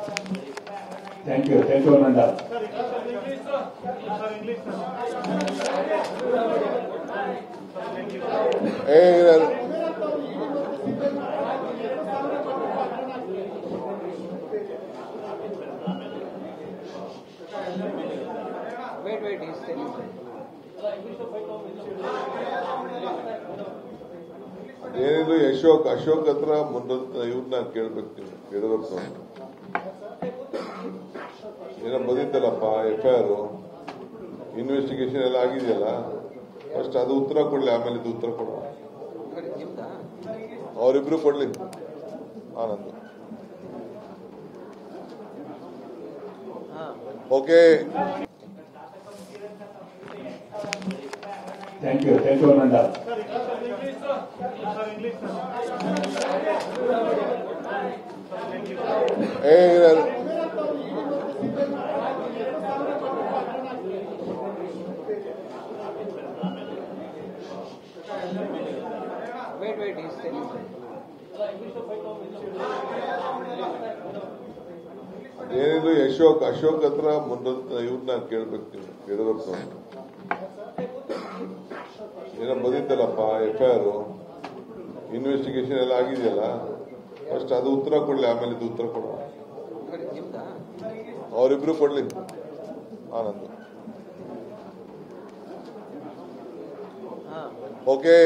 Thank you, Nanda. Wait, he's telling. ಏನಿದು ಅಶೋಕ್ ಹತ್ರ ಇವ್ರನ್ನ ಕೇಳ್ಬೇಕು ನೀವು ಯಡಿಯೂರಪ್ಪ ಏನೋ ಬಂದಿತ್ತಲ್ಲಪ್ಪ FIR ಇನ್ವೆಸ್ಟಿಗೇಷನ್ ಎಲ್ಲ ಆಗಿದೆಯಲ್ಲ ಫಸ್ಟ್ ಅದು ಉತ್ತರ ಕೊಡ್ಲಿ ಆಮೇಲೆ ಇದು ಉತ್ತರ ಕೊಡ ಅವರಿಬ್ರು ಕೊಡ್ಲಿ Anand okay Thank you, Nanda. Wait, he's telling. ಏನಿದು ಅಶೋಕ್ ಹತ್ರ ಇವ್ರನ್ನ ಕೇಳ್ಬೇಕು ನೀವು ಯಡಿಯೂರಪ್ಪ ಏನೋ ಬಂದಿತ್ತಲ್ಲಪ್ಪ FIR ಇನ್ವೆಸ್ಟಿಗೇಷನ್ ಎಲ್ಲ ಆಗಿದೆಯಲ್ಲ ಫಸ್ಟ್ ಅದು ಉತ್ತರ ಕೊಡ್ಲಿ ಆಮೇಲೆ ಇದು ಉತ್ತರ ಕೊಡ ಅವರಿಬ್ರು ಕೊಡ್ಲಿ ಆನಂದ್ ಓಕೆ